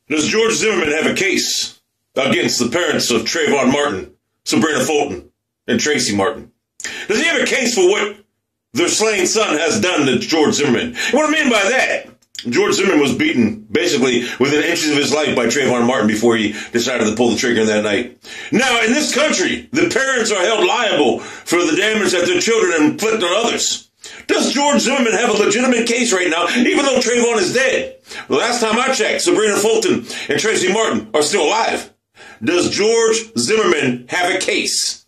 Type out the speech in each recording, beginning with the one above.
Does George Zimmerman have a case against the parents of Trayvon Martin, Sabrina Fulton, and Tracy Martin? Does he have a case for what their slain son has done to George Zimmerman? What I mean by that, George Zimmerman was beaten basically within inches of his life by Trayvon Martin before he decided to pull the trigger that night. Now, in this country, the parents are held liable for the damage that their children inflict on others. Does George Zimmerman have a legitimate case right now, even though Trayvon is dead? The last time I checked, Sabrina Fulton and Tracy Martin are still alive. Does George Zimmerman have a case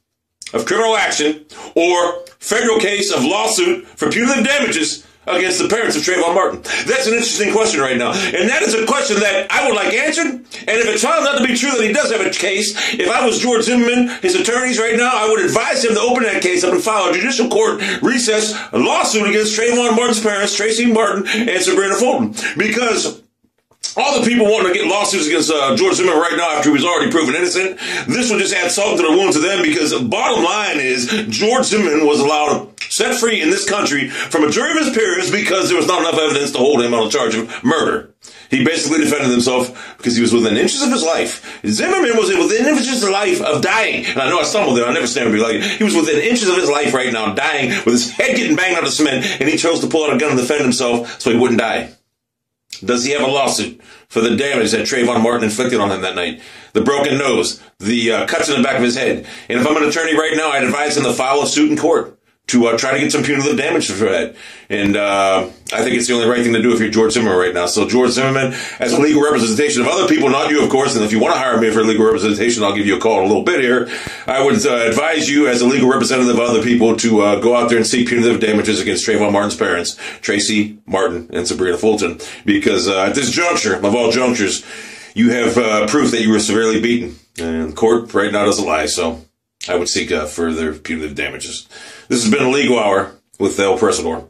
of criminal action or federal case of lawsuit for punitive damages against the parents of Trayvon Martin? That's an interesting question right now. And that is a question that I would like answered. And if it turns out to be true that he does have a case, if I was George Zimmerman, his attorneys right now, I would advise him to open that case up and file a judicial court recess lawsuit against Trayvon Martin's parents, Tracy Martin and Sabrina Fulton. Because all the people wanting to get lawsuits against George Zimmerman right now after he was already proven innocent, this would just add salt to the wounds of them, because bottom line is George Zimmerman was allowed set free in this country from a jury of his peers because there was not enough evidence to hold him on a charge of murder. He basically defended himself because he was within inches of his life. Zimmerman was within inches of life of dying. And I know I stumbled there. I never stand to be like it. He was within inches of his life right now, dying with his head getting banged out of cement, and he chose to pull out a gun and defend himself so he wouldn't die. Does he have a lawsuit for the damage that Trayvon Martin inflicted on him that night? The broken nose, the cuts in the back of his head. And if I'm an attorney right now, I'd advise him to file a suit in court to try to get some punitive damage for that. And I think it's the only right thing to do if you're George Zimmerman right now. So George Zimmerman, as a legal representation of other people, not you, of course, and if you want to hire me for legal representation, I'll give you a call in a little bit here. I would advise you, as a legal representative of other people, to go out there and seek punitive damages against Trayvon Martin's parents, Tracy Martin and Sabrina Fulton, because at this juncture, of all junctures, you have proof that you were severely beaten. And the court right now doesn't lie, so I would seek further punitive damages. This has been a Legal Hour with ELPRESADOR.